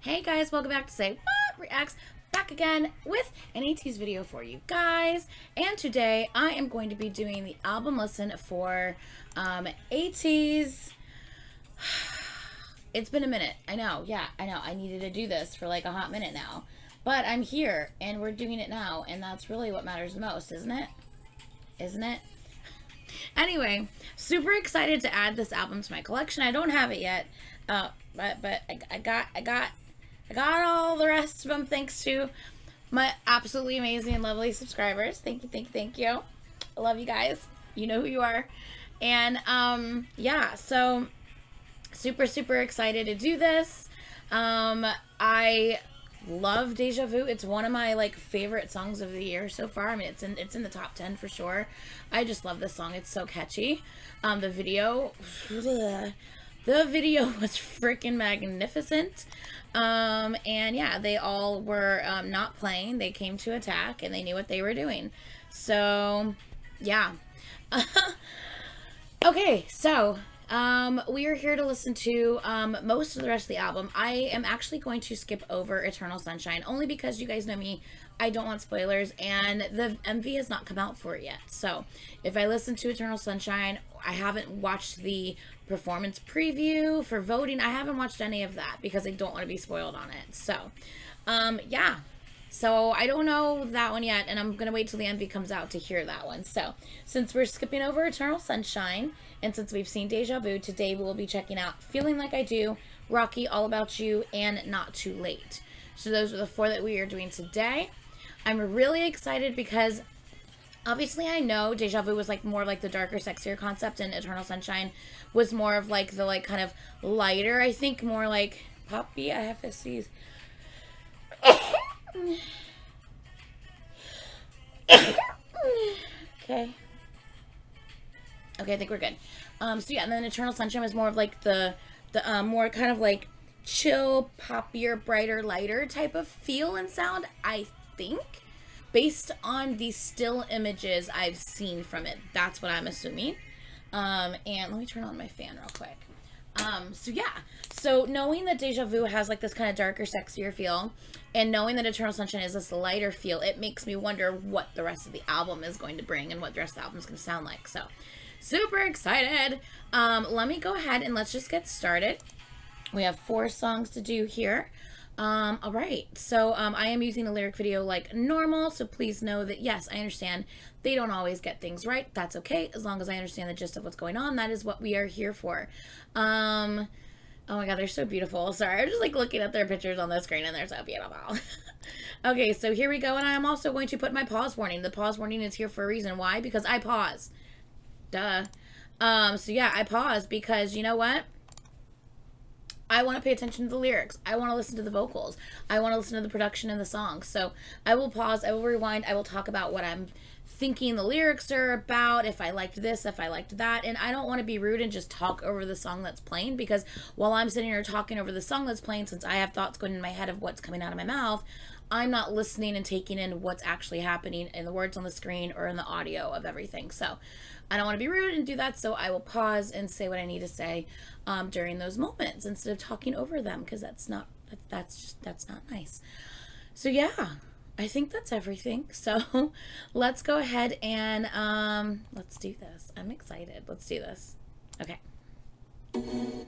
Hey guys, welcome back to Say What Reacts, back again with an Ateez video for you guys. And today I am going to be doing the album listen for Ateez. It's been a minute. I know, yeah, I know. I needed to do this for like a hot minute now. But I'm here and we're doing it now, and that's really what matters the most, isn't it? Isn't it? Anyway, super excited to add this album to my collection. I don't have it yet, but I got all the rest of them thanks to my absolutely amazing and lovely subscribers. Thank you. I love you guys. You know who you are. And yeah, so super excited to do this. I love Deja Vu. It's one of my like favorite songs of the year so far. I mean, it's in the top 10 for sure. I just love this song. It's so catchy. The video was freaking magnificent. And yeah, they all were not playing. They came to attack and they knew what they were doing. So yeah. Okay, so we are here to listen to most of the rest of the album. I am actually going to skip over Eternal Sunshine, only because you guys know me, I don't want spoilers, and the MV has not come out for it yet. So if I listen to Eternal Sunshine, I haven't watched the performance preview for voting. I haven't watched any of that because I don't want to be spoiled on it. So yeah. So I don't know that one yet, and I'm going to wait till the MV comes out to hear that one. So since we're skipping over Eternal Sunshine, and since we've seen Deja Vu, today we will be checking out Feeling Like I Do, Rocky, All About You, and Not Too Late. So those are the four that we are doing today. I'm really excited because obviously I know Deja Vu was like more like the darker, sexier concept, and Eternal Sunshine was more of like the like kind of lighter, I think more like poppy. I have to sneeze. Okay, I think we're good. So yeah, and then Eternal Sunshine was more of like the more kind of like chill, poppier, brighter, lighter type of feel and sound, I think, based on the still images I've seen from it. That's what I'm assuming. And let me turn on my fan real quick. So yeah, so knowing that Deja Vu has like this kind of darker, sexier feel, and knowing that Eternal Sunshine is this lighter feel, it makes me wonder what the rest of the album is going to bring and what the rest of the album is going to sound like. So super excited. Let me go ahead and let's just get started. We have 4 songs to do here. All right, so I am using a lyric video like normal, so please know that yes, I understand they don't always get things right. That's okay, as long as I understand the gist of what's going on. That is what we are here for. Oh my god, they're so beautiful. Sorry, I'm just like looking at their pictures on the screen and they're so beautiful. Okay, so here we go, and I am also going to put my pause warning. The pause warning is here for a reason. Why? Because I pause. Duh. So yeah, I pause because you know what? I want to pay attention to the lyrics. I want to listen to the vocals. I want to listen to the production and the songs. So I will pause. I will rewind. I will talk about what I'm thinking the lyrics are about, if I liked this, if I liked that. And I don't want to be rude and just talk over the song that's playing, because while I'm sitting here talking over the song that's playing, since I have thoughts going in my head of what's coming out of my mouth, I'm not listening and taking in what's actually happening in the words on the screen or in the audio of everything. So I don't want to be rude and do that, so I will pause and say what I need to say during those moments instead of talking over them, because that's not nice. So yeah, I think that's everything. So let's go ahead and let's do this. I'm excited. Let's do this. Okay. Ding,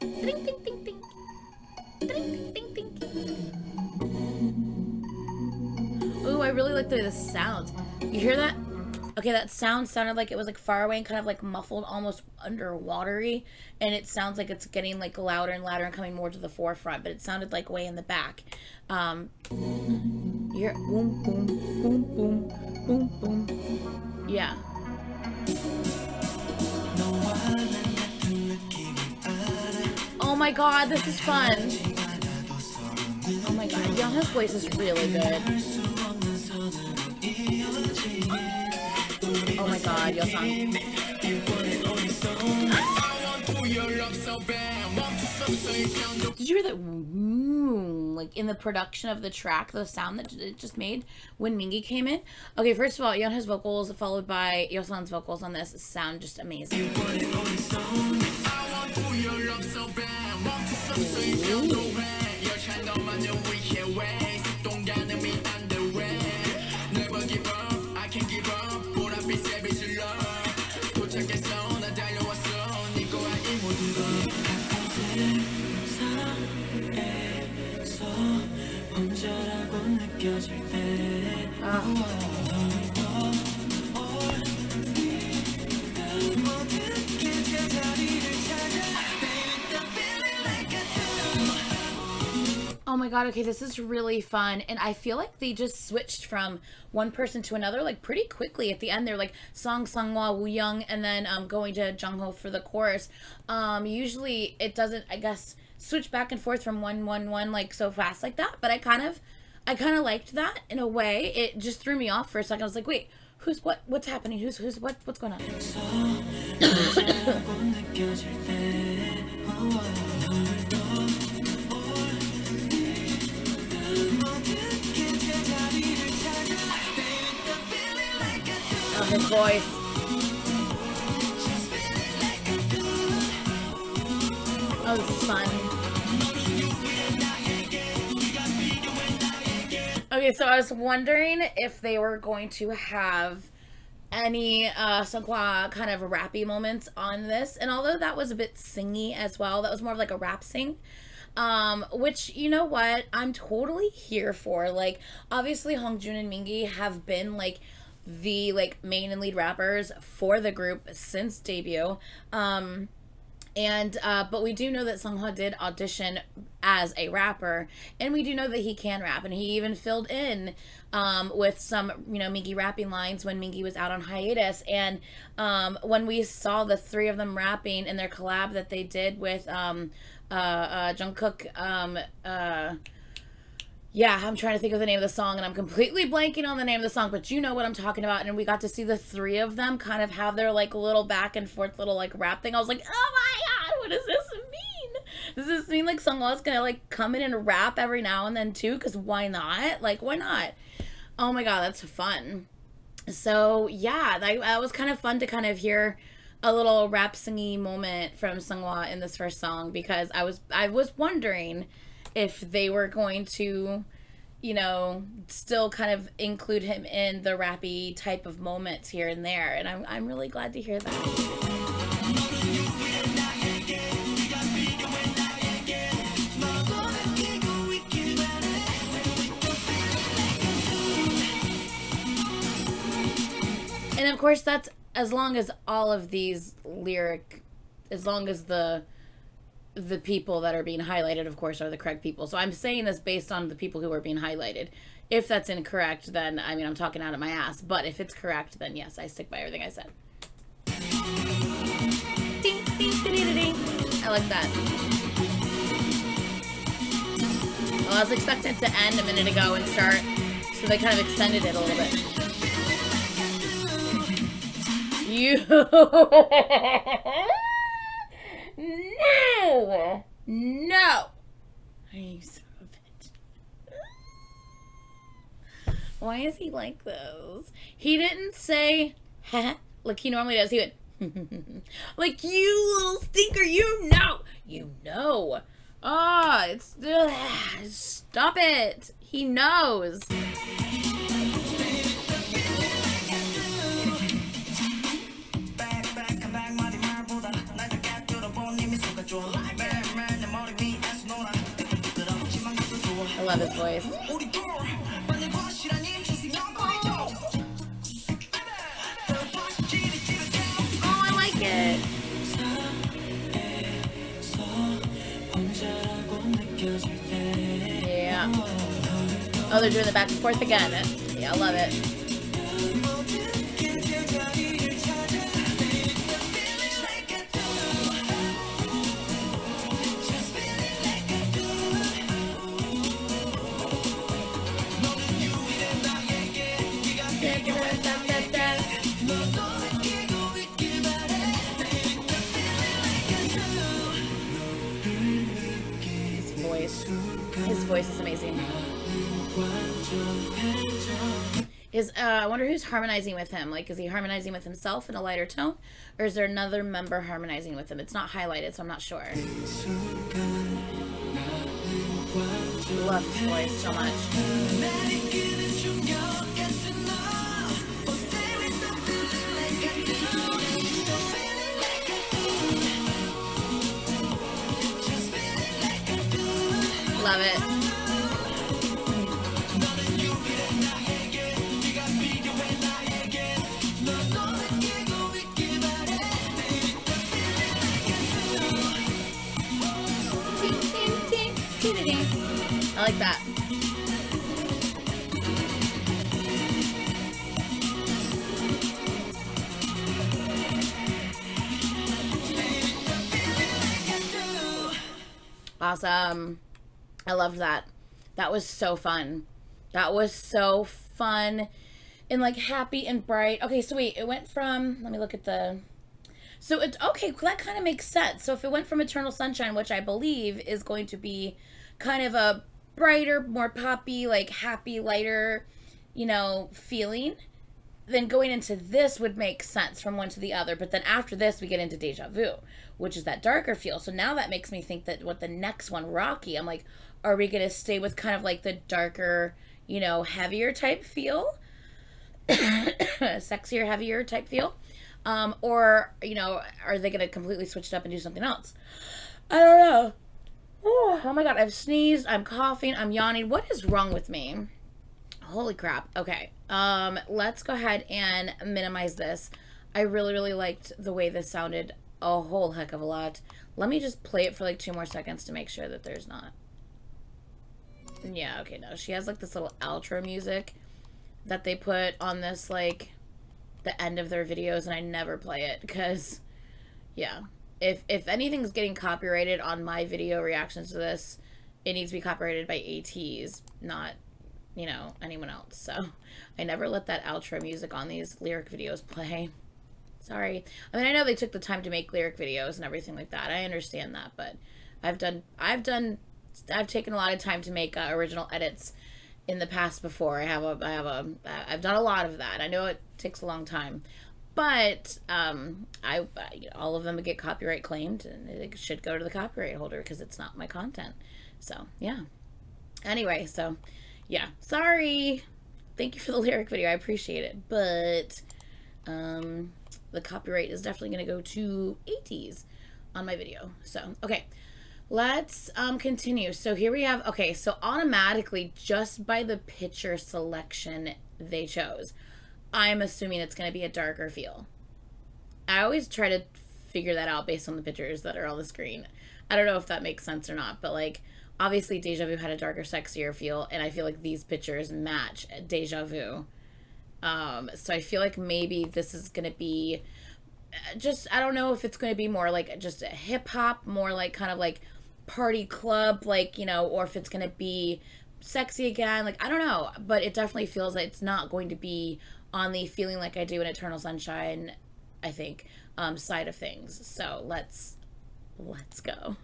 ding, ding, ding. Ding, ding, ding, ding. Ooh, I really like the way this sounds. You hear that? Okay, that sound sounded like it was like far away and kind of like muffled, almost underwatery, and it sounds like it's getting like louder and louder and coming more to the forefront, but it sounded like way in the back. You hear boom, boom, boom, boom, boom, boom. Yeah. Oh my god, this is fun. Oh my god, Young's voice is really good. Oh my god, your song. Did you hear that? Like in the production of the track, the sound that it just made when Mingi came in. Okay, first of all, Yeon's vocals followed by Yosun's vocals on this sound just amazing. Oh my god, okay, this is really fun. And I feel like they just switched from one person to another like pretty quickly. At the end, they're like Song Sanghwa, Woo Young, and then going to Jungho for the chorus. Usually it doesn't, I guess, switch back and forth from one like so fast like that. But I kind of liked that in a way. It just threw me off for a second. I was like, wait, what's happening? What's going on? Oh, his voice. Oh, this is fun. Okay, so I was wondering if they were going to have any Seonghwa kind of rappy moments on this. And although that was a bit singy as well, that was more of like a rap sing. Which, you know what, I'm totally here for. Like, obviously Hongjoon and Mingi have been like the like main and lead rappers for the group since debut. But we do know that Seonghwa did audition as a rapper, and we do know that he can rap, and he even filled in with some, you know, Mingi rapping lines when Mingi was out on hiatus. And when we saw the three of them rapping in their collab that they did with Jungkook, yeah, I'm trying to think of the name of the song, and I'm completely blanking on the name of the song, but you know what I'm talking about. And we got to see the three of them kind of have their like little back and forth little like rap thing. I was like, oh my god, what does this mean? Does this mean like Seonghwa's gonna like come in and rap every now and then too? Because why not? Like, why not? Oh my god, that's fun. So yeah, that was kind of fun to kind of hear a little rap singy moment from Seonghwa in this first song, because I was wondering if they were going to, you know, still kind of include him in the rappy type of moments here and there, and I'm really glad to hear that. And of course, that's as long as all of these as long as the people that are being highlighted, of course, are the correct people. So I'm saying this based on the people who are being highlighted. If that's incorrect, then, I mean, I'm talking out of my ass. But if it's correct, then yes, I stick by everything I said. I like that. Well, I was expecting it to end a minute ago and start, so they kind of extended it a little bit. No! You son of a bitch. Why is he like those? He didn't say, ha, like he normally does. He went, like, you little stinker, you know. You know. Oh, it's, stop it. He knows. I love his voice. Oh, I like it. Yeah. Oh, they're doing the back and forth again. Yeah, I love it. His voice is amazing. I wonder who's harmonizing with him. Like, is he harmonizing with himself in a lighter tone? Or is there another member harmonizing with him? It's not highlighted, so I'm not sure. Love his voice so much. Love it. Awesome. I loved that. That was so fun. That was so fun and like happy and bright. Okay, so wait, it went from, let me look at the, so it's, okay, well, that kind of makes sense. So if it went from Eternal Sunshine, which I believe is going to be kind of a brighter, more poppy, like happy, lighter, you know, feeling, then going into this would make sense from one to the other. But then after this, we get into Deja Vu, which is that darker feel. So now that makes me think that what the next one, Rocky, I'm like, are we going to stay with kind of like the darker, you know, heavier type feel? Sexier, heavier type feel? Or, you know, are they going to completely switch it up and do something else? I don't know. Oh my God, I've sneezed, I'm coughing, I'm yawning. What is wrong with me? Holy crap. Okay. Let's go ahead and minimize this. I really, really liked the way this sounded a whole heck of a lot. Let me just play it for like 2 more seconds to make sure that there's not. Yeah, okay, no. She has like this little outro music that they put on this, like, the end of their videos, and I never play it because, yeah. If anything's getting copyrighted on my video reactions to this, it needs to be copyrighted by Ateez, not, you know, anyone else. So I never let that outro music on these lyric videos play. Sorry. I mean, I know they took the time to make lyric videos and everything like that. I understand that, but I've taken a lot of time to make original edits in the past before. I've done a lot of that. I know it takes a long time, but all of them get copyright claimed, and it should go to the copyright holder because it's not my content. So yeah. Anyway, so yeah. Sorry. Thank you for the lyric video. I appreciate it, but the copyright is definitely going to go to Ateez on my video. So okay. Let's continue. So here we have, okay, so automatically, just by the picture selection they chose, I'm assuming it's going to be a darker feel. I always try to figure that out based on the pictures that are on the screen. I don't know if that makes sense or not, but like, obviously Deja Vu had a darker, sexier feel, and I feel like these pictures match Deja Vu. So I feel like maybe this is going to be just, I don't know if it's going to be more like just a hip-hop, more like kind of like party club, like, you know, or if it's going to be sexy again, like, I don't know, but it definitely feels like it's not going to be on the feeling like I do in Eternal Sunshine, I think, side of things. So let's go.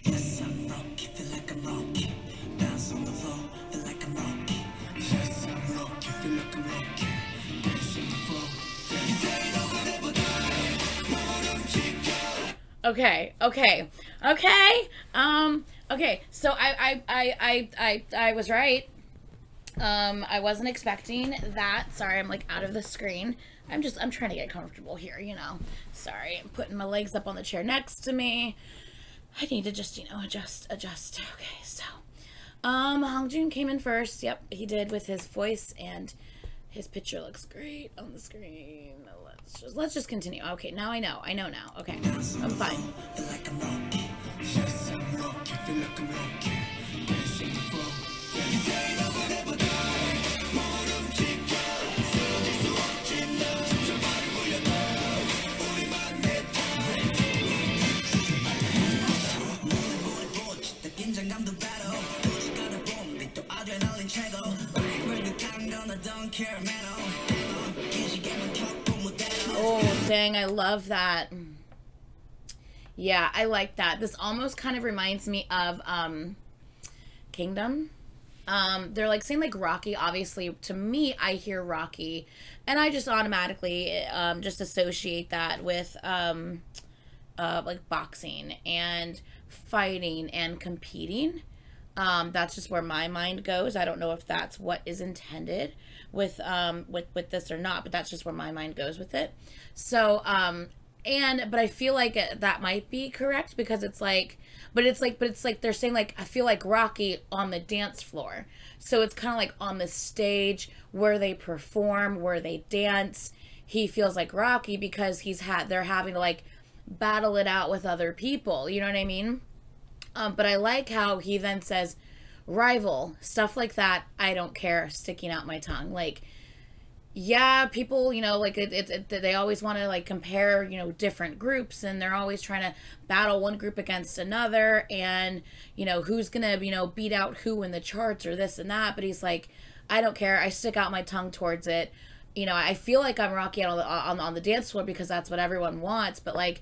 Yes, I'm rocky, feel like I'm rocky. Dance on the floor, feel like I'm rocky. Yes, I'm rocky, feel like I'm rocky. Dance on the floor. Okay. Okay, so I was right. I wasn't expecting that. Sorry, I'm like out of the screen. I'm trying to get comfortable here, you know. Sorry, I'm putting my legs up on the chair next to me. I need to just, you know, adjust. Okay, so, Hongjoong came in first. Yep, he did, with his voice, and his picture looks great on the screen. Let's just continue. Okay, now I know now. Okay, I'm fine. Oh, dang, I love that. Yeah, I like that. This almost kind of reminds me of Kingdom. They're like saying like Rocky. Obviously, to me, I hear Rocky, and I just automatically just associate that with like boxing and fighting and competing. That's just where my mind goes. I don't know if that's what is intended with this or not, but that's just where my mind goes with it. So, but I feel like that might be correct, because it's like they're saying like, I feel like Rocky on the dance floor. So it's kind of like on the stage where they perform, where they dance. He feels like Rocky because they're having to like battle it out with other people. You know what I mean? But I like how he then says, rival, stuff like that. I don't care sticking out my tongue. Like, yeah, people, you know, like they always want to like compare, you know, different groups, and they're always trying to battle one group against another, and, you know, who's gonna, you know, beat out who in the charts or this and that. But he's like, I don't care. I stick out my tongue towards it. You know, I feel like I'm rocking out on the dance floor because that's what everyone wants. But like,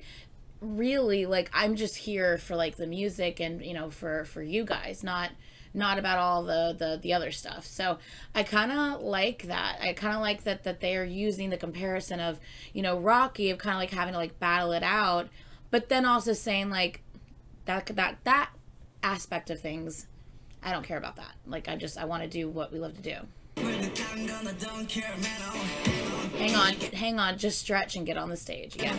really, like, I'm just here for like the music and, you know, for you guys, not about all the other stuff. So I kind of like that. I kind of like that they are using the comparison of, you know, Rocky, of kind of like having to like battle it out, but then also saying like that aspect of things, I don't care about that. Like, I want to do what we love to do. Hang on, just stretch and get on the stage. Yeah.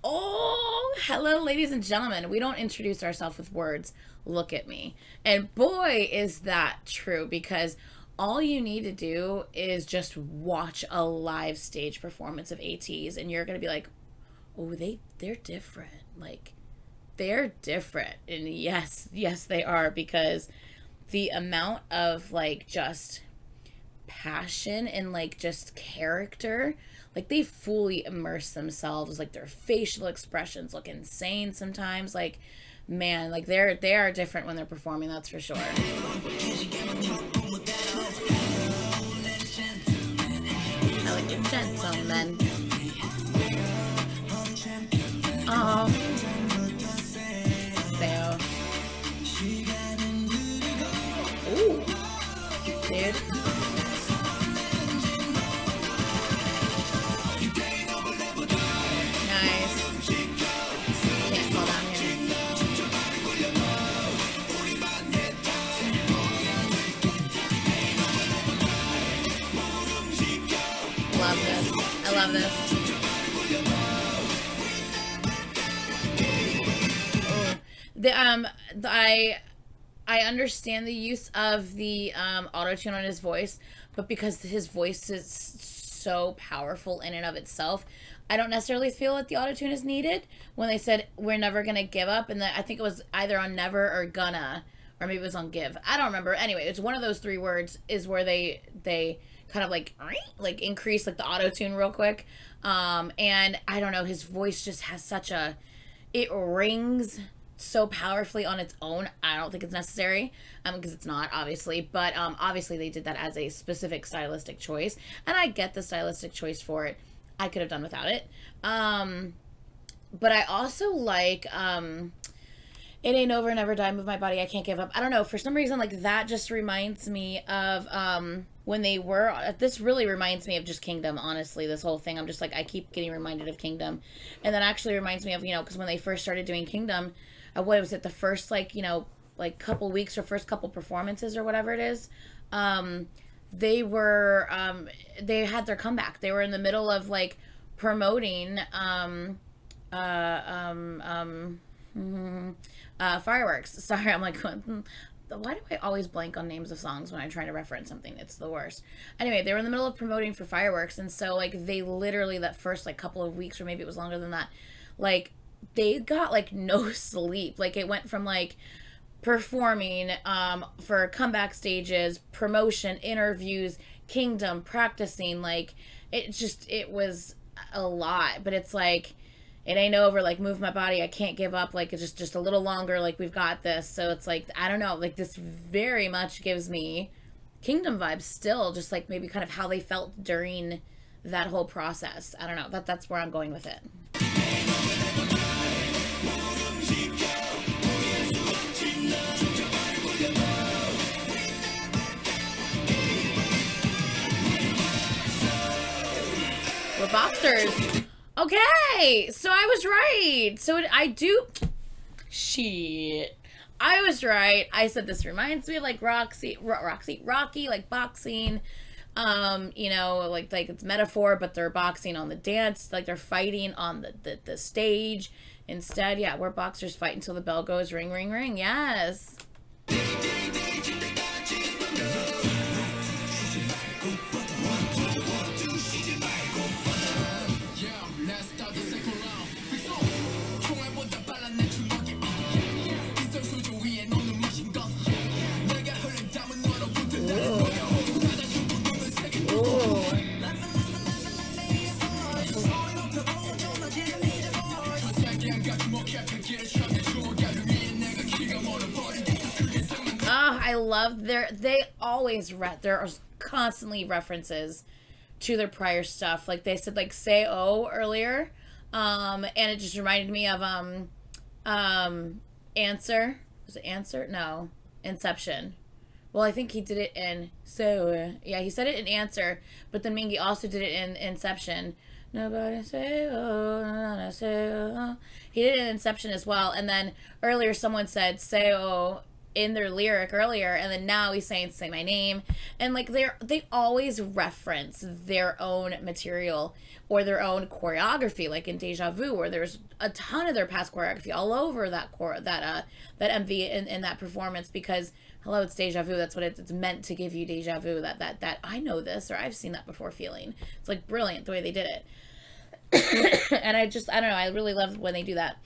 Oh, hello, ladies and gentlemen. We don't introduce ourselves with words. Look at me. And boy, is that true, because all you need to do is just watch a live stage performance of Ateez, and you're going to be like, oh, they're different. Like, they're different. And yes, they are, because the amount of like just passion and like just character, like they fully immerse themselves. Like their facial expressions look insane sometimes. Like, man, like they are different when they're performing, that's for sure. I like a gentleman. Oh, so, ooh, dude. I love this. I understand the use of the auto-tune on his voice, but because his voice is so powerful in and of itself, I don't necessarily feel that the auto-tune is needed. When they said we're never gonna give up, and I think it was either on never or gonna, or maybe it was on give. I don't remember. Anyway, it's one of those three words is where they kind of like increase like the auto-tune real quick. And I don't know, his voice just has such a, it rings so powerfully on its own. I don't think it's necessary, because it's not, obviously, but obviously they did that as a specific stylistic choice, and I get the stylistic choice for it. I could have done without it. But I also like it ain't over, never die, move my body, I can't give up. I don't know, for some reason, like, that just reminds me of when they were, this really reminds me of just Kingdom, honestly, this whole thing. I'm just like, I keep getting reminded of Kingdom. And that actually reminds me of, you know, because when they first started doing Kingdom, what was it, the first, like, you know, like, couple weeks or first couple performances or whatever it is, they were, they had their comeback. They were in the middle of, like, promoting, fireworks. Sorry, I'm like, why do I always blank on names of songs when I'm trying to reference something? It's the worst. Anyway, they were in the middle of promoting for fireworks, and so, like, they literally, that first, like, couple of weeks, or maybe it was longer than that, like, they got, like, no sleep. Like, it went from, like, performing for comeback stages, promotion, interviews, Kingdom, practicing, like, it was a lot. But it's like, it ain't over, like, move my body, I can't give up, like, it's just a little longer, like, we've got this. So it's like, I don't know, like, this very much gives me Kingdom vibes still, just like maybe kind of how they felt during that whole process. I don't know, that's where I'm going with it. We're boxers. Okay, so I was right. So I was right. I said this reminds me of like Rocky, like boxing. You know, like it's metaphor, but they're boxing on the dance, like they're fighting on the stage. Instead, yeah, we're boxers fight until the bell goes ring, ring, ring. Yes. I love they always there are constantly references to their prior stuff. Like they said like say oh earlier. And it just reminded me of Answer. Was it Answer? No. Inception. Well, I think he did it in yeah, he said it in Answer, but then Mingy also did it in Inception. Nobody say oh, nobody say oh. He did it in Inception as well, and then earlier someone said say oh in their lyric earlier, and then now he's saying say my name, and like they always reference their own material or their own choreography, like in Deja Vu, where there's a ton of their past choreography all over that MV in that performance, because hello, it's Deja Vu. That's what it's meant to give you, Deja Vu. That I know this, or I've seen that before feeling. It's like brilliant the way they did it. And I don't know, I really love when they do that.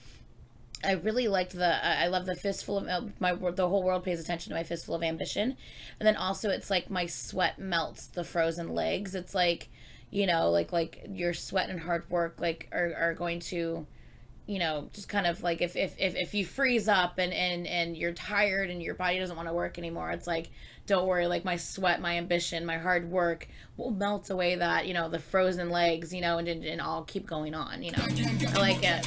I really liked I love the fistful of the whole world pays attention to my fistful of ambition, and then also it's like my sweat melts the frozen legs. It's like, you know, like your sweat and hard work like are going to, you know, just kind of like if you freeze up and you're tired and your body doesn't want to work anymore, it's like, don't worry, like my sweat, my ambition, my hard work will melt away that, you know, the frozen legs, you know, and I'll keep going on, you know. I like it.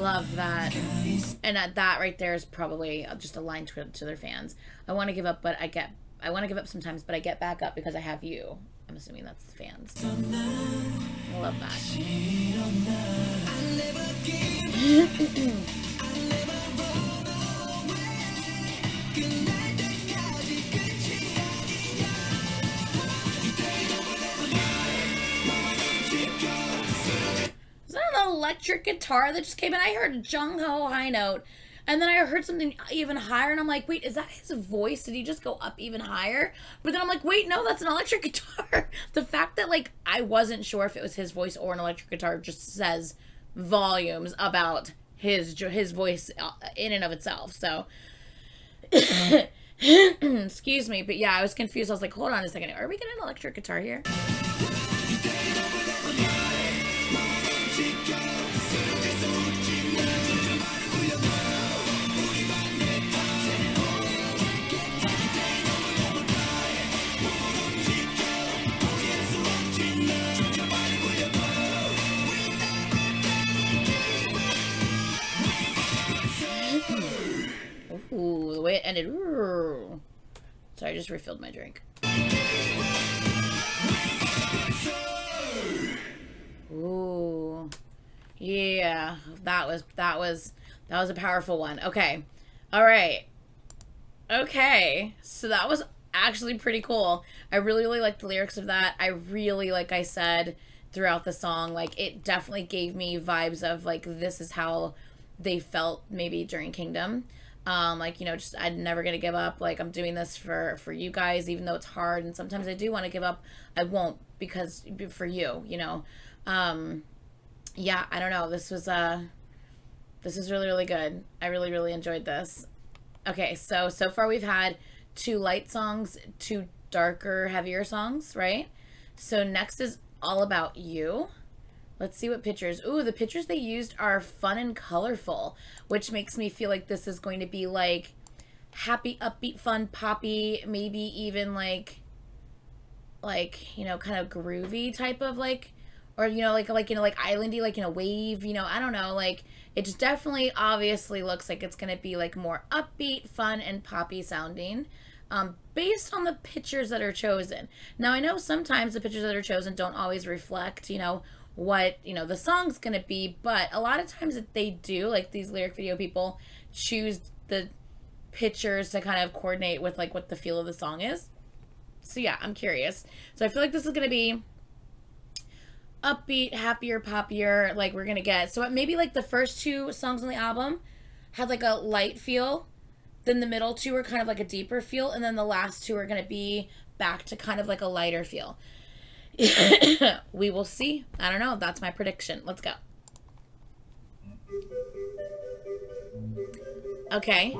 Love that. And that right there is probably just a line to their fans. I want to give up, but I want to give up sometimes, but I get back up because I have you. I'm assuming that's the fans. I love that. Electric guitar that just came in. I heard Jung Ho high note, and then I heard something even higher, and I'm like, wait, is that his voice? Did he just go up even higher? But then I'm like, wait, no, that's an electric guitar. The fact that like I wasn't sure if it was his voice or an electric guitar just says volumes about his voice in and of itself. So excuse me, but yeah, I was confused. I was like, hold on a second, are we getting an electric guitar here? Ooh, the way it ended. Ooh. Sorry, I just refilled my drink. Ooh. Yeah, that was a powerful one. Okay. All right. Okay. So that was actually pretty cool. I really liked the lyrics of that. I really, like I said throughout the song, like it definitely gave me vibes of like this is how they felt maybe during Kingdom. Like, you know, just I'm never gonna give up. Like I'm doing this for you guys, even though it's hard, and sometimes I do want to give up. I won't, because for you, you know. Yeah, I don't know. This was really good. I really enjoyed this. Okay, so far we've had 2 light songs, 2 darker, heavier songs, right? So next is All About You. Let's see what pictures. Ooh, the pictures they used are fun and colorful, which makes me feel like this is going to be like happy, upbeat, fun, poppy, maybe even like, you know, kind of groovy type of like, or, you know, like, you know, like islandy, like, you know, wave, you know, I don't know, like, it just definitely obviously looks like it's going to be like more upbeat, fun, and poppy sounding, based on the pictures that are chosen. Now, I know sometimes the pictures that are chosen don't always reflect, you know, what, you know, the song's gonna be, but a lot of times that they do, like these lyric video people choose the pictures to kind of coordinate with like what the feel of the song is. So yeah, I'm curious. So I feel like this is gonna be upbeat, happier, poppier, like we're gonna get. So maybe like the first 2 songs on the album had like a light feel, then the middle 2 are kind of like a deeper feel, and then the last 2 are gonna be back to kind of like a lighter feel. We will see. I don't know. That's my prediction. Let's go. Okay.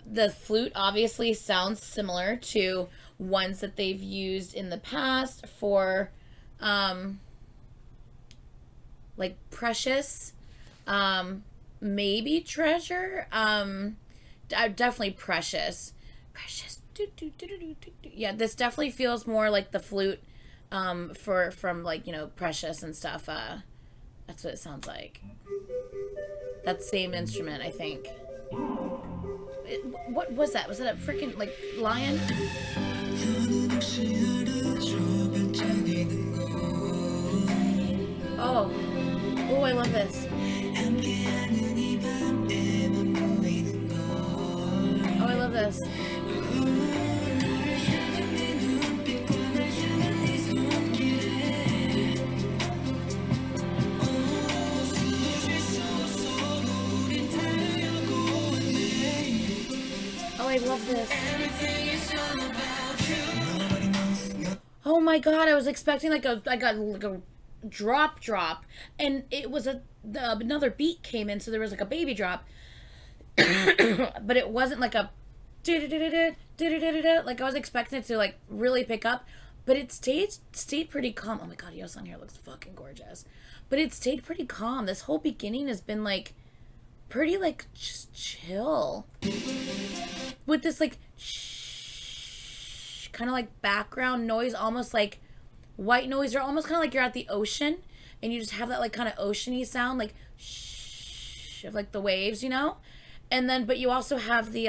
The flute obviously sounds similar to ones that they've used in the past for like Precious, maybe Treasure, definitely Precious. Yeah, this definitely feels more like the flute from like, you know, Precious and stuff. That's what it sounds like. That same instrument, I think. What was that? Was it a freaking like lion? Oh, oh, I love this. Oh, I love this. Oh, I love this. Oh my god, I was expecting like a drop, and it was another beat came in, so there was like a baby drop. But it wasn't like a like I was expecting it to like really pick up, but it stayed pretty calm. Oh my god, Yo's on here looks fucking gorgeous. But it stayed pretty calm. This whole beginning has been like pretty like just chill. With this like kind of like background noise, almost like white noise, or almost kind of like you're at the ocean and you just have that like kind of oceany sound, like shh, of like the waves, you know? And then, but you also have the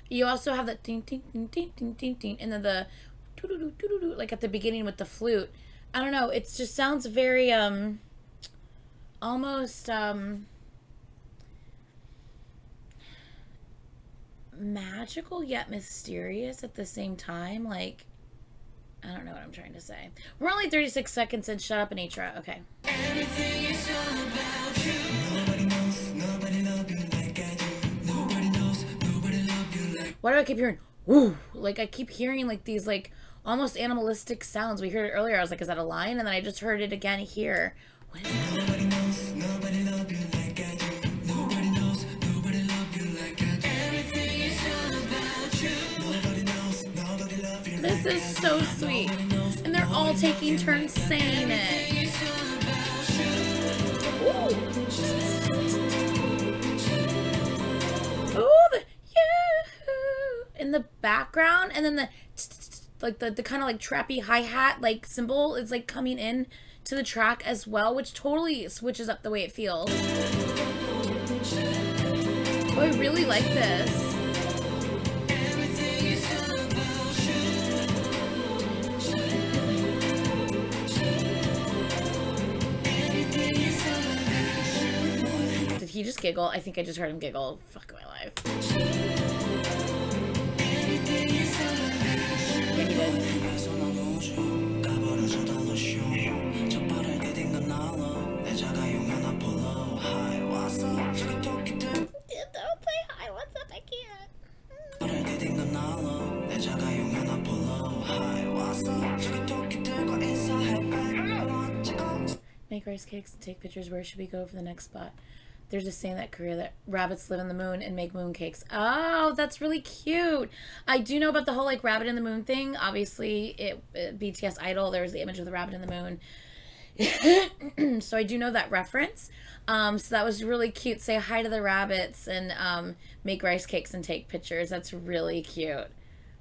you also have that ding ding ding ding ding ding ding, and then the like at the beginning with the flute. I don't know, it just sounds very almost magical yet mysterious at the same time. Like, I don't know what I'm trying to say. We're only 36 seconds in. Shut up, Anitra. Okay. Everything is all about you. Nobody knows, nobody love you like I do. Nobody knows, nobody love you like. Why do I keep hearing woo? Like I keep hearing like these like almost animalistic sounds. We heard it earlier. I was like, is that a lion? And then I just heard it again here. What is that? Nobody knows, nobody love you like I do. Nobody knows, nobody love you like I do. Everything is all about you. Nobody knows, nobody love you. This is so sweet. And they're all taking turns saying it. Ooh. Ooh, the yoo-hoo in the background, and then the like the kind of like trappy hi-hat like symbol is like coming in to the track as well, which totally switches up the way it feels. Oh, I really like this. Did he just giggle? I think I just heard him giggle. Fuck my life. Yeah, he did. Don't say hi, what's up? I can't. Make rice cakes and take pictures. Where should we go for the next spot? There's a saying that Korea that rabbits live in the moon and make moon cakes. Oh, that's really cute. I do know about the whole like rabbit in the moon thing. Obviously, BTS Idol, there was the image of the rabbit in the moon. So I do know that reference. So that was really cute. Say hi to the rabbits and make rice cakes and take pictures. That's really cute.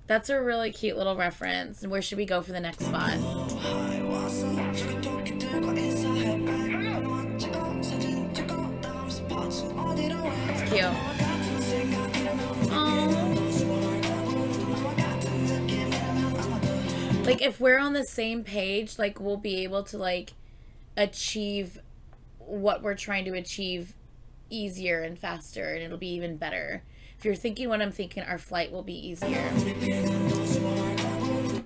That's a really cute little reference. And where should we go for the next spot? That's cute. Oh. if we're on the same page, like, we'll be able to, like, achieve what we're trying to achieve easier and faster, and it'll be even better. If you're thinking what I'm thinking, our flight will be easier.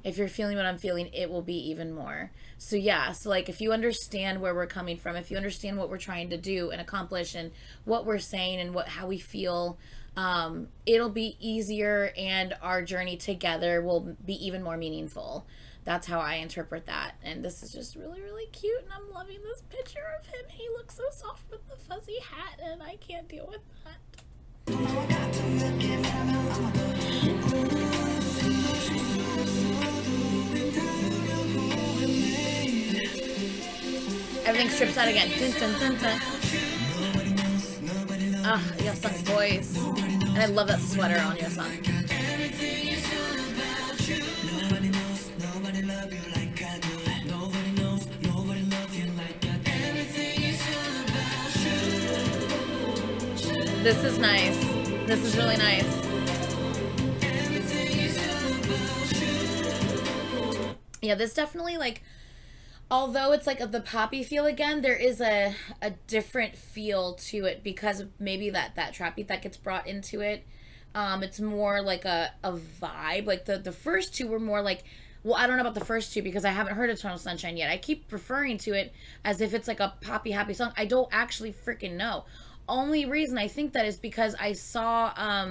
If you're feeling what I'm feeling, it will be even more. So yeah, so like if you understand where we're coming from, if you understand what we're trying to do and accomplish and what we're saying and how we feel, it'll be easier, and our journey together will be even more meaningful. That's how I interpret that. And this is just really, really cute, and I'm loving this picture of him. He looks so soft with the fuzzy hat, and I can't deal with that. Everything strips out again. Dun, dun, dun, dun. Ah, Yeosang's voice. And I love that sweater on Yeosang. This is nice. This is really nice. Yeah, this definitely, like, although it's like the poppy feel again, there is a different feel to it because of maybe that trap beat that gets brought into it. It's more like a vibe. Like the first two were more like, well, I don't know about the first two because I haven't heard Eternal Sunshine yet. I keep referring to it as if it's like a poppy happy song. I don't actually freaking know. Only reason I think that is because I saw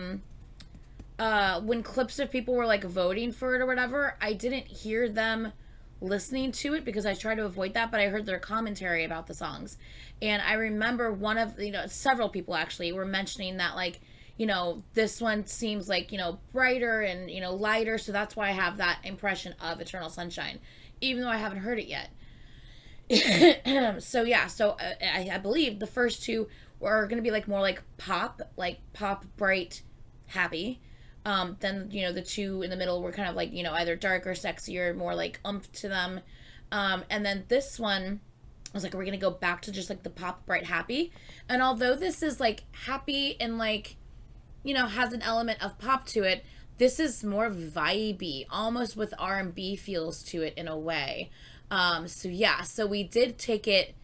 when clips of people were like voting for it or whatever, I didn't hear them listening to it because I try to avoid that, but I heard their commentary about the songs. And I remember one of, several people actually were mentioning that, like, this one seems like, brighter and, lighter. So that's why I have that impression of Eternal Sunshine, even though I haven't heard it yet. So yeah, so I believe the first two were going to be like more like pop, bright, happy. Then, the two in the middle were kind of like, either darker, sexier, more like oomph to them. And then this one, I was like, we're going to go back to just like the pop, bright, happy. And although this is like happy and like, has an element of pop to it, this is more vibey, almost with R&B feels to it in a way. So yeah, so we did take it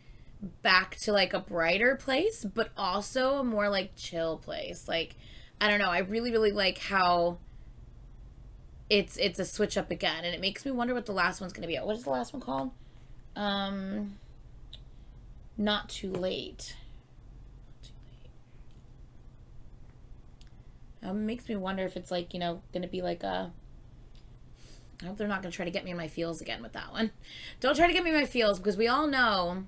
back to like a brighter place, but also a more like chill place. Like, I don't know, I really, really like how it's a switch up again, and it makes me wonder what the last one's going to be. What is the last one called? Not Too Late. It makes me wonder if it's like, going to be like a... I hope they're not going to try to get me in my feels again with that one. Don't try to get me in my feels, because we all know,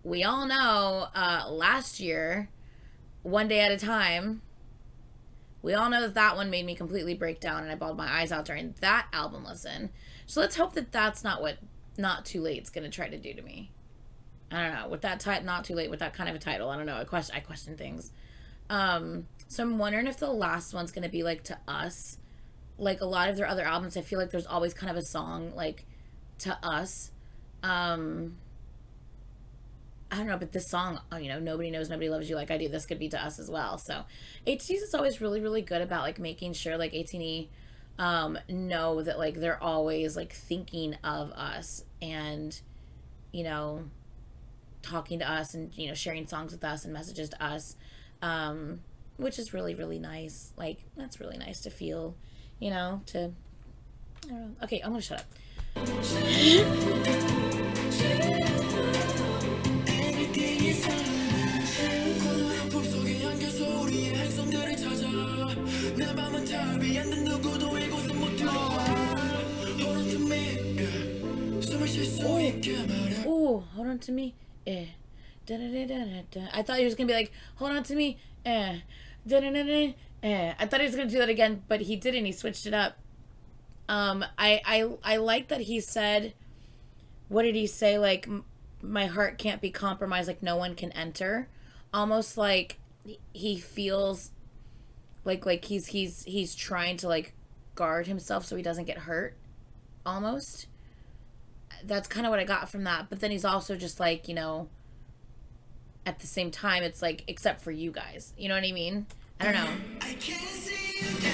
last year, One Day at a Time, we all know that one made me completely break down, and I bawled my eyes out during that album listen. So let's hope that that's not what Not Too Late's going to try to do to me. I don't know. With that Not Too Late, with that kind of a title, I don't know. I question things. So I'm wondering if the last one's going to be like To Us. Like a lot of their other albums, I feel like there's always kind of a song like To Us. I don't know, but this song, Nobody Knows Nobody Loves You Like I Do, this could be To Us as well. So Ateez is always really, really good about like making sure like AT&E know that like they're always like thinking of us and, talking to us and, sharing songs with us and messages to us, which is really, really nice. Like, that's really nice to feel, I don't know. Okay, I'm gonna shut up. Oh, hold on to me. Da, da, da, da, da. I thought he was gonna be like, hold on to me. Da, da, da, da. I thought he was gonna do that again, but he didn't. He switched it up. I like that he said, what did he say? Like, my heart can't be compromised. Like, no one can enter. Almost like he feels like he's trying to like guard himself so he doesn't get hurt. Almost. That's kind of what I got from that. But then he's also just like, at the same time, it's like, except for you guys. You know what I mean? I don't know.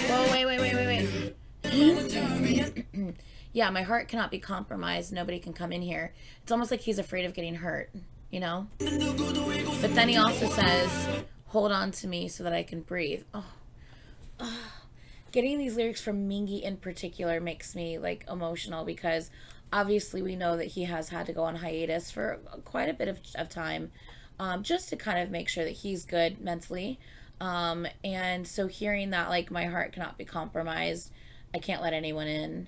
Whoa, wait. yeah, my heart cannot be compromised. Nobody can come in here. It's almost like he's afraid of getting hurt, you know? But then he also says, hold on to me so that I can breathe. Oh. Getting these lyrics from Mingy in particular makes me like emotional, because obviously we know that he has had to go on hiatus for quite a bit of time, just to kind of make sure that he's good mentally. And so hearing that, like, my heart cannot be compromised, I can't let anyone in.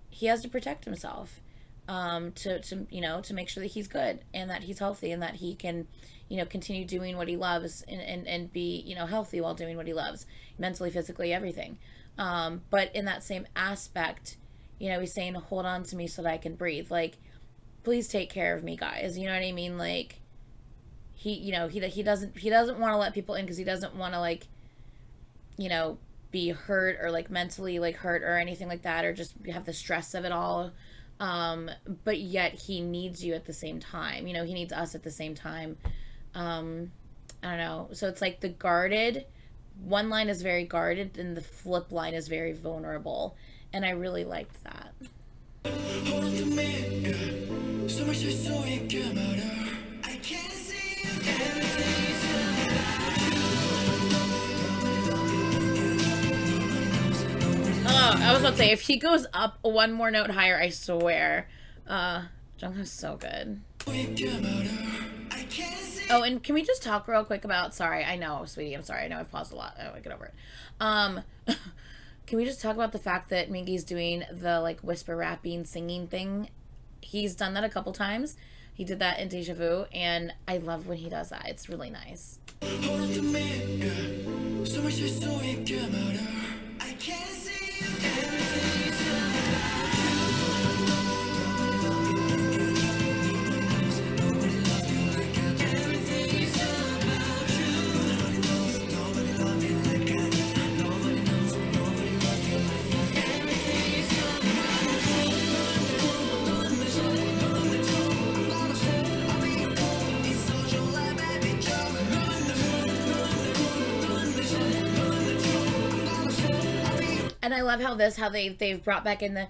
He has to protect himself, to you know, to make sure that he's good and that he's healthy and that he can, you know, continue doing what he loves and be, you know, healthy while doing what he loves, mentally, physically, everything. But in that same aspect, you know, he's saying, hold on to me so that I can breathe. Like, please take care of me, guys. You know what I mean? Like, he, you know, he doesn't want to let people in because he doesn't want to, like, you know, be hurt or like mentally like hurt or anything like that, or just have the stress of it all. But yet he needs you at the same time. You know, he needs us at the same time. I don't know. So it's like the guarded, one line is very guarded and the flip line is very vulnerable. And I really liked that. Oh, I was about to say, if he goes up one more note higher, I swear. Jungkook's so good. Oh, and can we just talk real quick about, sorry, I know, sweetie, I'm sorry, I know I've paused a lot. Oh, I get over it. Can we just talk about the fact that Mingy's doing the, like, whisper rapping, singing thing? He's done that a couple times. He did that in Deja Vu, and I love when he does that. It's really nice. And I love how they've brought back in the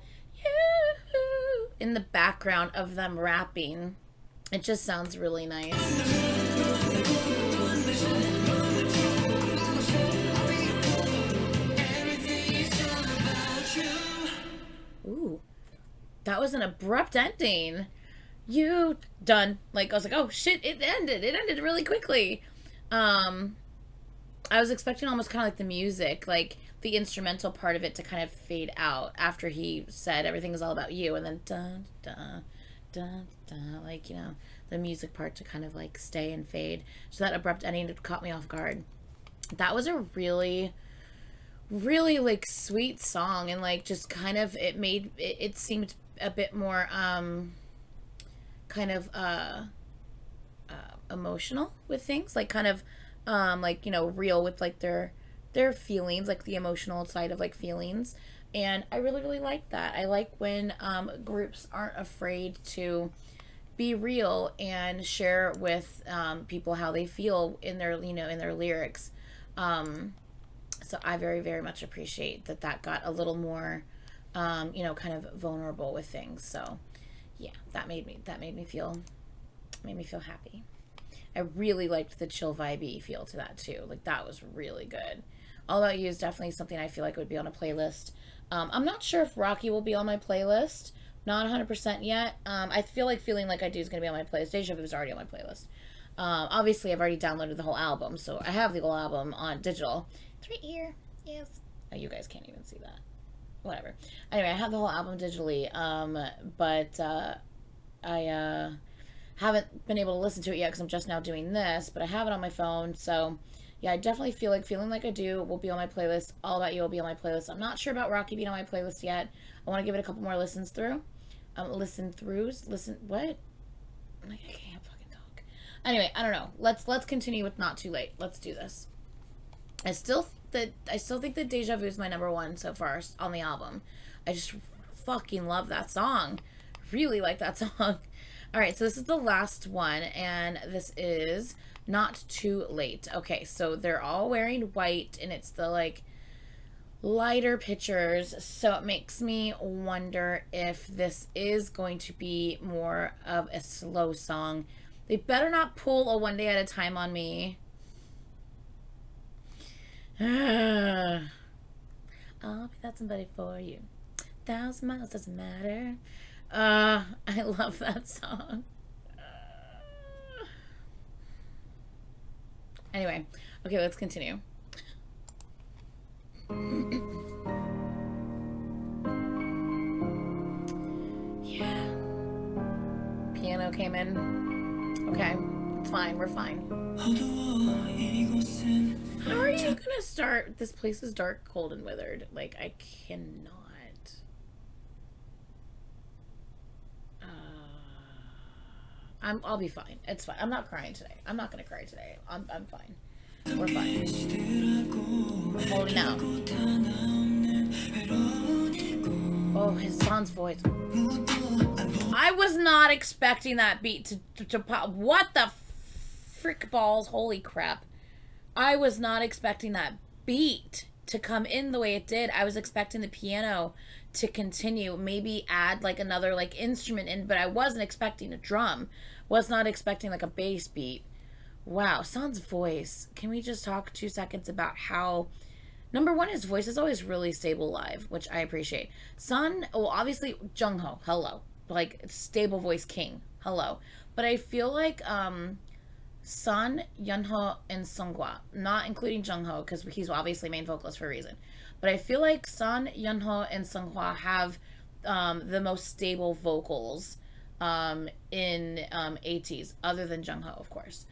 in the background of them rapping. It just sounds really nice. Ooh, that was an abrupt ending. You done. Like, I was like, oh shit, it ended really quickly. I was expecting almost kind of like the music, like the instrumental part of it to kind of fade out after he said everything is all about you, and then dun dun dun dun, like, you know, the music part to kind of like stay and fade. So that abrupt ending caught me off guard. That was a really, really like sweet song, and like just kind of it seemed a bit more kind of emotional with things, like kind of like, you know, real with like their feelings, like the emotional side of like feelings. And I really, really like that. I like when groups aren't afraid to be real and share with people how they feel in their, you know, in their lyrics. So I very, very much appreciate that got a little more, you know, kind of vulnerable with things. So yeah, that made me feel happy. I really liked the chill vibey feel to that too. Like, that was really good. All About You is definitely something I feel like would be on a playlist. I'm not sure if Rocky will be on my playlist. Not 100% yet. I feel like Feeling Like I Do is going to be on my playlist. Deja Vu is already on my playlist. Obviously, I've already downloaded the whole album, so I have the whole album on digital. It's right here. Yes. Oh, you guys can't even see that. Whatever. Anyway, I have the whole album digitally, but I haven't been able to listen to it yet because I'm just now doing this, but I have it on my phone. So yeah, I definitely feel like Feeling Like I Do will be on my playlist. All About You will be on my playlist. I'm not sure about Rocky being on my playlist yet. I want to give it a couple more listens through. What? I can't fucking talk. Anyway, I don't know. Let's continue with Not Too Late. Let's do this. I still think that Deja Vu is my #1 so far on the album. I just fucking love that song. Really like that song. All right, so this is the last one, and this is Not Too Late. Okay, so they're all wearing white, and it's the, like, lighter pictures, so it makes me wonder if this is going to be more of a slow song. They better not pull a One Day at a Time on me. I'll be that somebody for you. 1,000 miles doesn't matter. I love that song. Anyway, okay, let's continue. Yeah. Piano came in. Okay, it's fine, we're fine. How are you gonna start? This place is dark, cold, and withered. Like, I cannot. I'll be fine. It's fine. I'm not crying today. I'm not gonna cry today. I'm fine. We're fine. We're holding out. Oh, his son's voice. I was not expecting that beat to pop. What the frick balls? Holy crap. I was not expecting that beat to come in the way it did. I was expecting the piano to continue, maybe add like another like instrument in, but I wasn't expecting a drum. Was not expecting like a bass beat. Wow, Son's voice. Can we just talk 2 seconds about how, number one, his voice is always really stable live, which I appreciate. Son, well, obviously Jungho, hello, like stable voice king, hello. But I feel like Son, Yeonho, and Seonghwa, not including Jungho because he's obviously main vocalist for a reason. But I feel like Son, Yeonho, and Seonghwa have the most stable vocals in Ateez, other than Jungho, of course.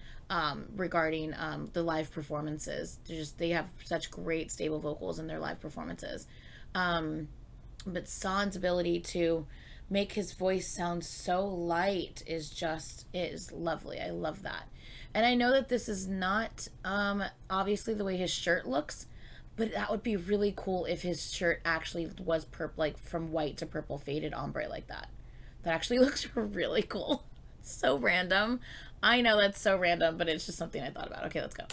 Regarding the live performances, they have such great stable vocals in their live performances. But Son's ability to make his voice sound so light is lovely. I love that. And I know that this is not obviously the way his shirt looks, but that would be really cool if his shirt actually was like from white to purple faded ombre like that. That actually looks really cool. It's so random. I know that's so random, but it's just something I thought about. Okay, let's go.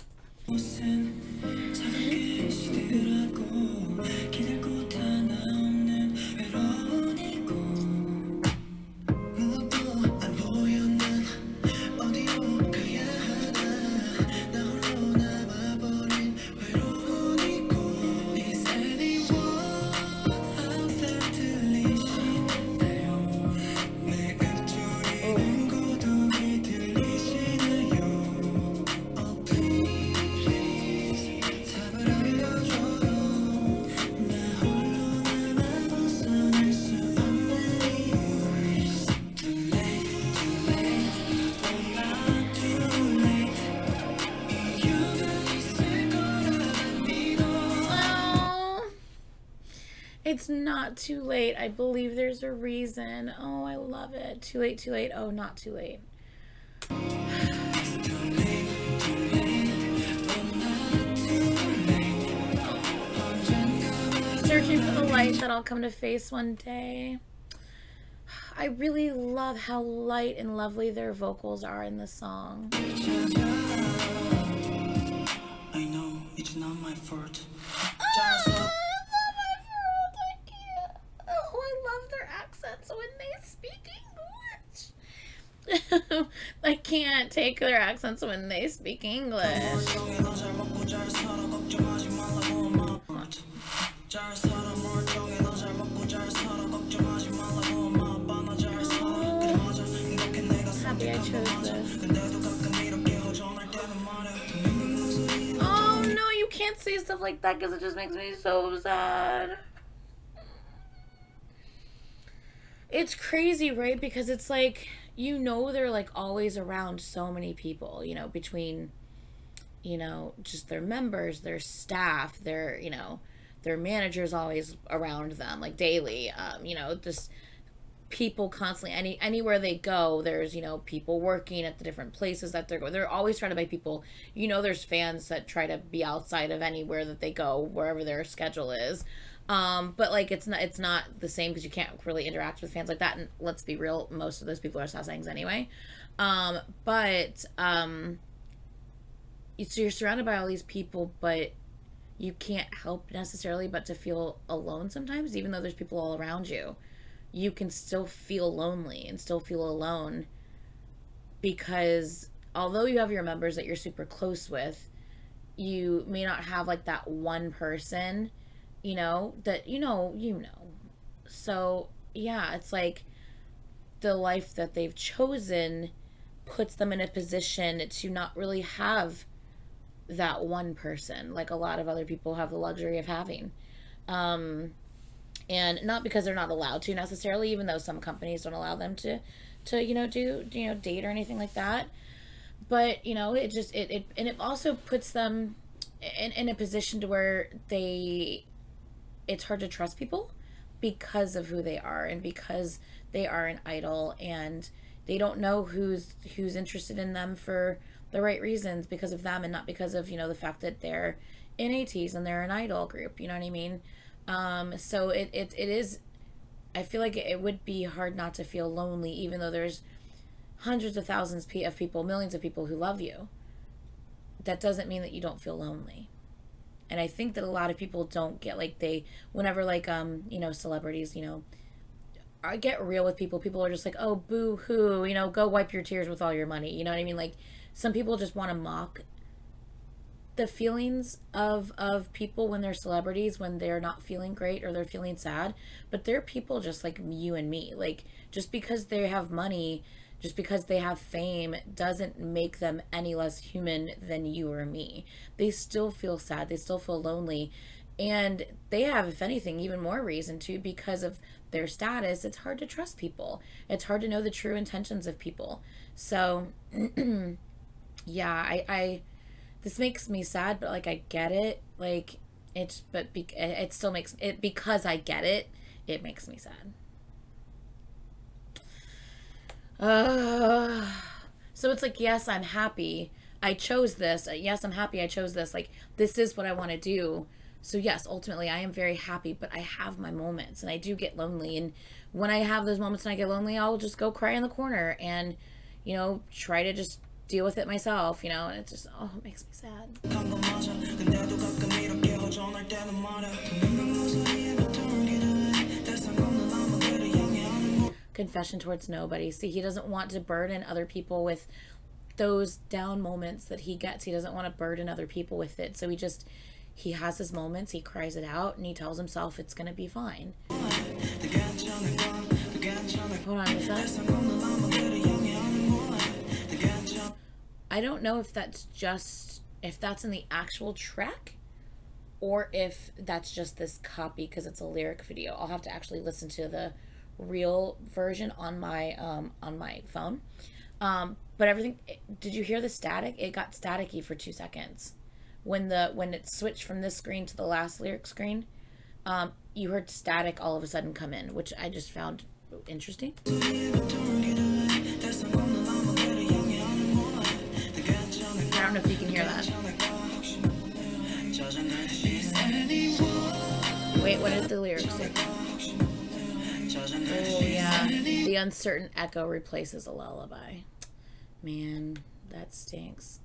It's not too late. I believe there's a reason. Oh, I love it. Too late, too late. Oh, not too late. Searching for the light that I'll come to face one day. I really love how light and lovely their vocals are in the song. I know it's not my fault. When they speak English. I can't take their accents when they speak English. Happy I chose this. Oh no, you can't say stuff like that because it just makes me so sad. It's crazy, right? Because it's like, you know, they're like always around so many people, you know, between, you know, just their members, their staff, their, you know, their managers always around them, like daily, you know, just people constantly, anywhere they go, there's, you know, people working at the different places that they're going. They're always trying to make people, you know, there's fans that try to be outside of anywhere that they go, wherever their schedule is. But like it's not the same because you can't really interact with fans like that, and let's be real, most of those people are sasaengs anyway. So you're surrounded by all these people, but you can't help necessarily but to feel alone sometimes, even though there's people all around you. You can still feel lonely and still feel alone, because although you have your members that you're super close with, you may not have like that one person, that So yeah, it's like the life that they've chosen puts them in a position to not really have that one person like a lot of other people have the luxury of having. And not because they're not allowed to necessarily, even though some companies don't allow them to do date or anything like that. But it just and it also puts them in a position to where it's hard to trust people because of who they are, and because they are an idol, and they don't know who's interested in them for the right reasons because of them, and not because of the fact that they're in Ateez and they're an idol group. You know what I mean? So it is. I feel like it would be hard not to feel lonely, even though there's hundreds of thousands of people, millions of people who love you. That doesn't mean that you don't feel lonely. And I think that a lot of people don't get, like, whenever like celebrities I get real with people. People are just like, oh, boo hoo, go wipe your tears with all your money. You know what I mean? Like, some people just want to mock the feelings of people when they're celebrities, when they're not feeling great or they're feeling sad. But they're people just like you and me. Like, just because they have money, just because they have fame, doesn't make them any less human than you or me. They still feel sad. They still feel lonely. And they have, if anything, even more reason to, because of their status. It's hard to trust people. It's hard to know the true intentions of people. So, yeah, I this makes me sad, but like, I get it. Like, it still makes it, because I get it, it makes me sad. So it's like, yes, I'm happy I chose this. Yes, I'm happy I chose this. Like, this is what I want to do. So yes, ultimately I am very happy, but I have my moments and I do get lonely. And when I have those moments and I get lonely, I'll just go cry in the corner and, try to just deal with it myself, and it just, it makes me sad. Confession towards nobody. See, he doesn't want to burden other people with those down moments that he gets. He doesn't want to burden other people with it. So he has his moments, he cries it out, and he tells himself it's going to be fine. Hold on, is that? I don't know if that's in the actual track, or if that's just this copy because it's a lyric video. I'll have to actually listen to the real version on my phone. But everything, did you hear the static? It got staticky for 2 seconds. When it switched from this screen to the last lyric screen, you heard static all of a sudden come in, which I just found interesting. I don't know if you can hear that. Wait, what did the lyrics say? Oh yeah, the uncertain echo replaces a lullaby. Man, that stinks.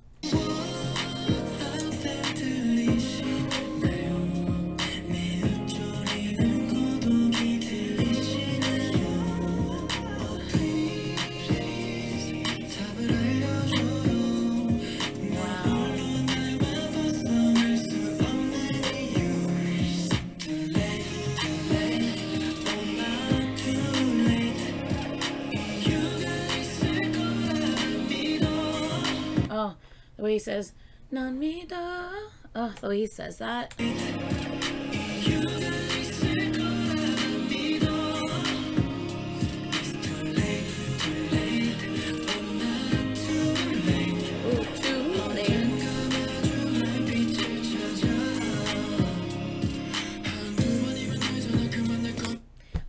The way he says, "Non mi da." Oh, the way he says that. Ooh, too late.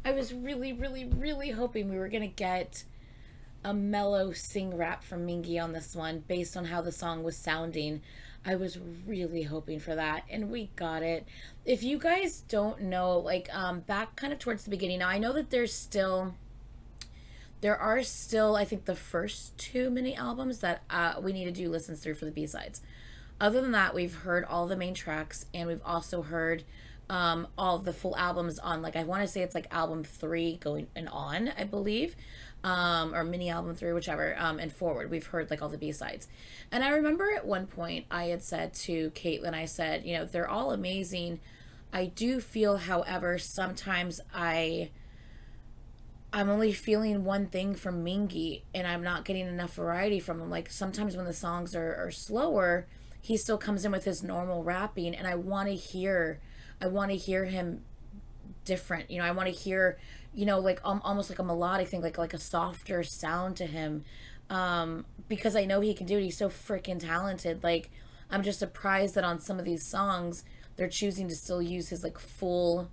I was really, really, really hoping we were gonna get a mellow sing rap from Mingy on this one based on how the song was sounding. I was really hoping for that, and we got it. If you guys don't know, like, back kind of towards the beginning, now I know that there are still I think the first 2 mini albums that we need to do listens through for the B-sides. Other than that, we've heard all the main tracks, and we've also heard all of the full albums on, like, I want to say it's like album 3 going and on, I believe, or mini album 3, whichever, and forward. We've heard like all the B-sides. And I remember at one point I had said to Caitlin, I said, you know, they're all amazing. I do feel, however, sometimes I'm only feeling one thing from Mingy, and I'm not getting enough variety from him. Like, sometimes when the songs are slower, he still comes in with his normal rapping, and I want to hear him different. You know, I want to hear, you know, like almost like a melodic thing, like a softer sound to him, because I know he can do it. He's so freaking talented. Like, I'm just surprised that on some of these songs they're choosing to still use his like full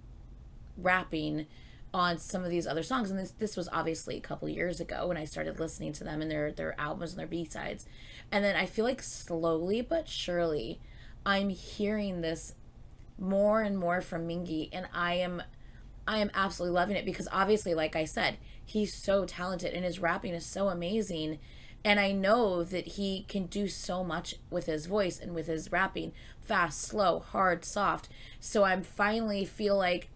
rapping on some of these other songs. And this was obviously a couple years ago when I started listening to them and their albums and their B-sides. And then I feel like slowly but surely I'm hearing this more and more from Mingy, and I am absolutely loving it, because obviously, like I said, he's so talented and his rapping is so amazing. And I know that he can do so much with his voice and with his rapping, fast, slow, hard, soft. So I'm finally feel like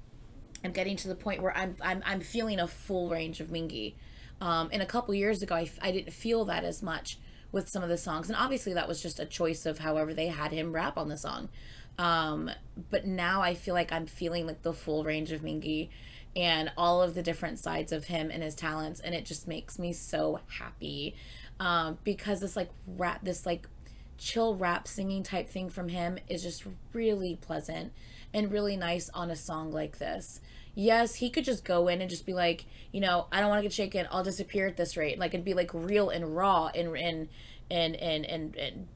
I'm getting to the point where I'm feeling a full range of Mingy. And a couple years ago, I didn't feel that as much with some of the songs. And obviously that was just a choice of however they had him rap on the song. But now I feel like I'm feeling like the full range of Mingy and all of the different sides of him and his talents. And it just makes me so happy. Because this like rap, this like chill rap singing type thing from him is just really pleasant and really nice on a song like this. Yes, he could just go in and just be like, you know, I don't want to get shaken, I'll disappear at this rate. Like, it'd be like real and raw and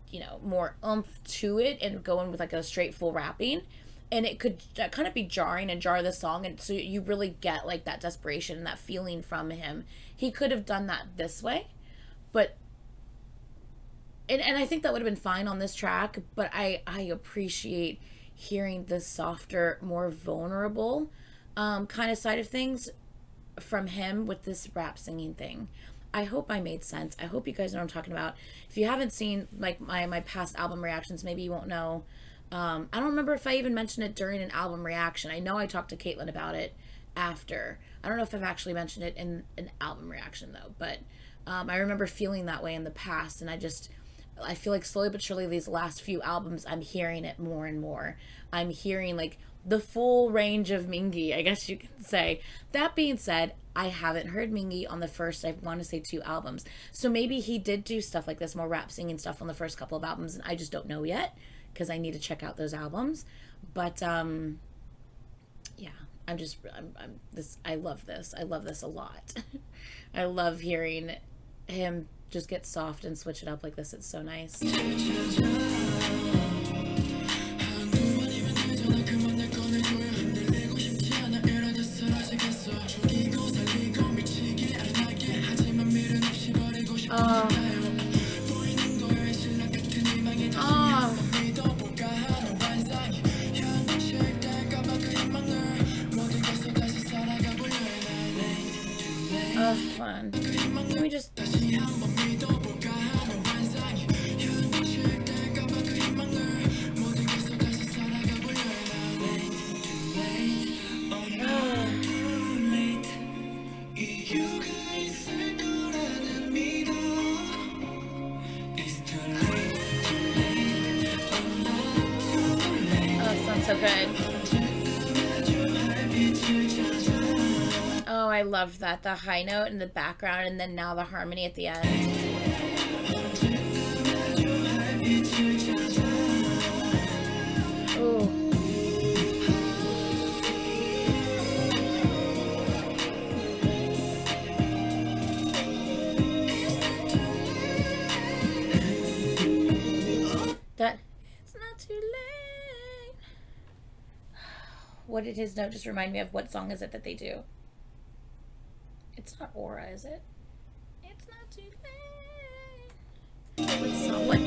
you know, more oomph to it, and go in with like a straight full rapping. And it could kind of be jarring and jar the song, and so you really get like that desperation and that feeling from him. He could have done that this way, but and I think that would have been fine on this track, but I appreciate hearing the softer, more vulnerable kind of side of things from him with this rap singing thing. I hope I made sense. I hope you guys know what I'm talking about. If you haven't seen like my past album reactions, maybe you won't know. I don't remember if I even mentioned it during an album reaction. I know I talked to Caitlin about it after. I don't know if I've actually mentioned it in an album reaction though, but I remember feeling that way in the past, and I feel like slowly but surely these last few albums, I'm hearing it more and more. I'm hearing like the full range of Mingy, I guess you could say. That being said, I haven't heard Mingy on the first, I want to say 2 albums. So maybe he did do stuff like this, more rap singing stuff on the first couple of albums, and I just don't know yet, because I need to check out those albums. But yeah, I love this. I love this a lot. I love hearing him just get soft and switch it up like this. It's so nice. Oh. Oh, fun. Can we just... so good. Oh, I loved that. The high note in the background, and then now the harmony at the end. Ooh. That it's not too late. What did his note just remind me of? What song is it that they do? It's not Aura, is it? It's not too late. What song? What?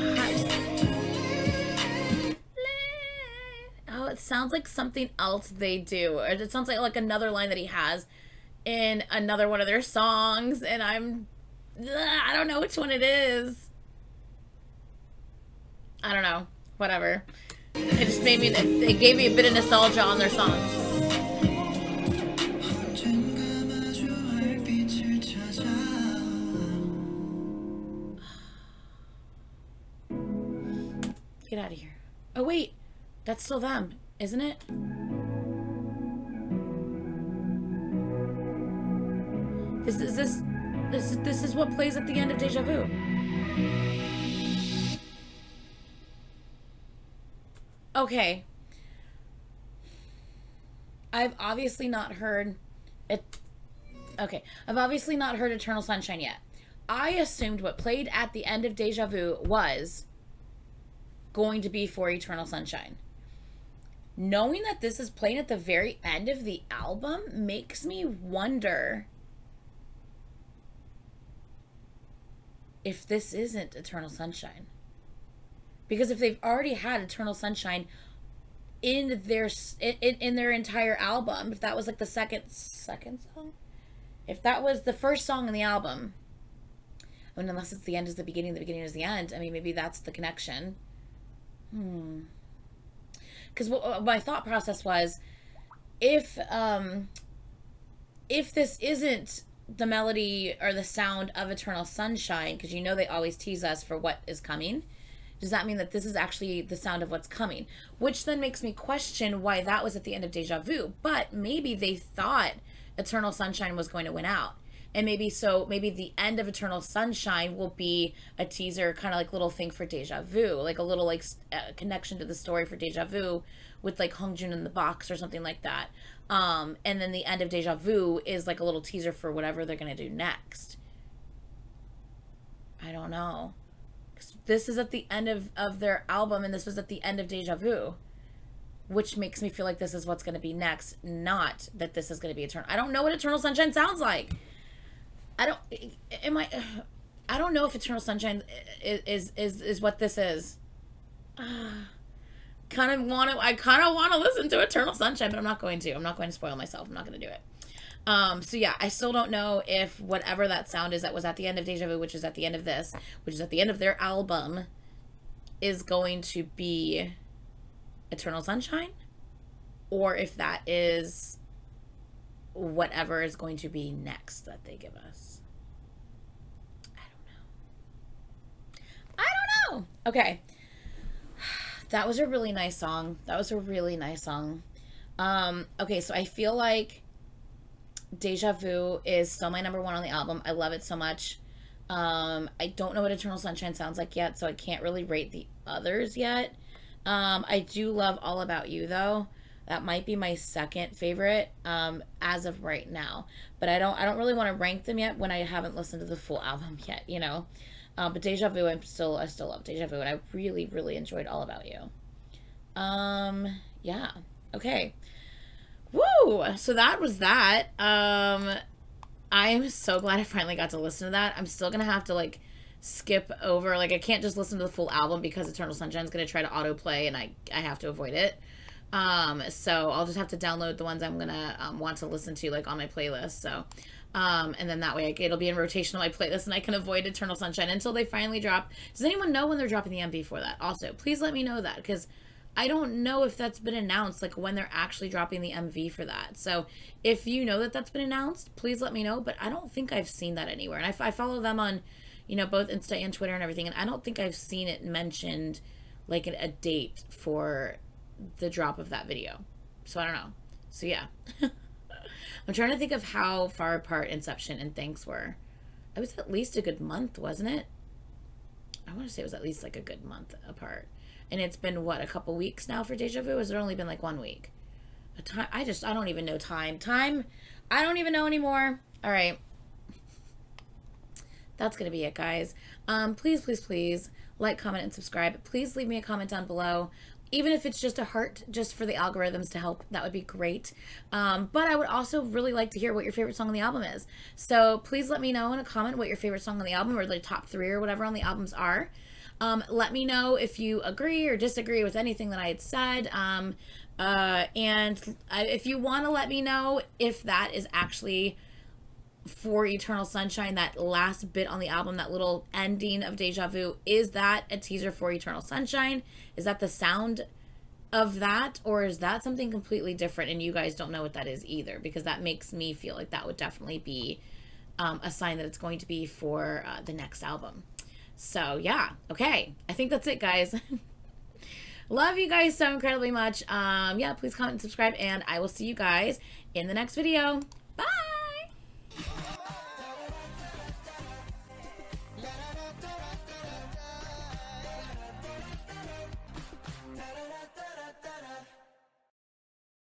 Oh, it sounds like something else they do. Or it sounds like another line that he has in another one of their songs, and I don't know which one it is. I don't know. whatever. It just made me, it gave me a bit of nostalgia on their songs. Get out of here. Oh wait, that's still them, isn't it? This is what plays at the end of Deja Vu. Okay. I've obviously not heard it. Okay, I've obviously not heard Eternal Sunshine yet. I assumed what played at the end of Deja Vu was going to be for Eternal Sunshine. Knowing that this is playing at the very end of the album makes me wonder if this isn't Eternal Sunshine. Because if they've already had Eternal Sunshine in their entire album, if that was like the second song, if that was the first song in the album, I mean, unless it's the end is the beginning is the end. I mean, maybe that's the connection. Because what my thought process was, if this isn't the melody or the sound of Eternal Sunshine, because you know they always tease us for what is coming, does that mean that this is actually the sound of what's coming? Which then makes me question why that was at the end of Deja Vu. But maybe they thought Eternal Sunshine was going to win out. And maybe the end of Eternal Sunshine will be a teaser, kind of like little thing for Deja Vu, like a little like connection to the story for Deja Vu with like Hongjun in the box or something like that. And then the end of Deja Vu is like a little teaser for whatever they're going to do next. I don't know. 'Cause this is at the end of their album, and this was at the end of Deja Vu, which makes me feel like this is what's going to be next, not that this is going to be Eternal. I don't know what Eternal Sunshine sounds like. I don't know if Eternal Sunshine is what this is. I kind of want to listen to Eternal Sunshine, but I'm not going to. I'm not going to spoil myself. I'm not going to do it. So yeah, I still don't know if whatever that sound is that was at the end of Deja Vu, which is at the end of this, which is at the end of their album, is going to be Eternal Sunshine, or if that is whatever is going to be next that they give us. I don't know. Okay. That was a really nice song. Okay, so I feel like Deja Vu is still my number one on the album. I love it so much. I don't know what Eternal Sunshine sounds like yet, so I can't really rate the others yet. I do love All About You, though. That might be my second favorite as of right now. But I don't really want to rank them yet when I haven't listened to the full album yet, you know. But Deja Vu, I still love Deja Vu, and I really, really enjoyed All About You. Yeah. Okay. Woo! So that was that. I am so glad I finally got to listen to that. I'm still gonna have to, like, skip over. Like, I can't just listen to the full album because Eternal Sunshine's gonna try to autoplay, and I have to avoid it. So I'll just have to download the ones I'm gonna want to listen to, like, on my playlist. So, and then that way it'll be in rotation on my playlist, and I can avoid Eternal Sunshine until they finally drop. Does anyone know when they're dropping the MV for that? Also, please let me know that, because I don't know if that's been announced, like when they're actually dropping the MV for that. So if you know that that's been announced, please let me know. But I don't think I've seen that anywhere. And I follow them on, you know, both Insta and Twitter and everything. And I don't think I've seen it mentioned, like, a date for the drop of that video. So I don't know. So yeah. I'm trying to think of how far apart Inception and Thanks were. It was at least a good month, wasn't it? I want to say it was at least like a good month apart. And it's been, what, a couple weeks now for Deja Vu? Or has it only been like 1 week? I don't even know time. I don't even know anymore. All right. That's going to be it, guys. Please, please, please like, comment, and subscribe. Please leave me a comment down below. Even if it's just a heart, just for the algorithms to help, that would be great. But I would also really like to hear what your favorite song on the album is. So please let me know in a comment what your favorite song on the album, or the top 3 or whatever on the albums are. Let me know if you agree or disagree with anything that I had said. And if you want to let me know if that is actually for Eternal Sunshine, that last bit on the album, that little ending of Deja Vu, is that a teaser for Eternal Sunshine? Is that the sound of that, or is that something completely different and you guys don't know what that is either? Because that makes me feel like that would definitely be a sign that it's going to be for the next album. So yeah, okay, I think that's it, guys. Love you guys so incredibly much. Yeah, please comment and subscribe, and I will see you guys in the next video.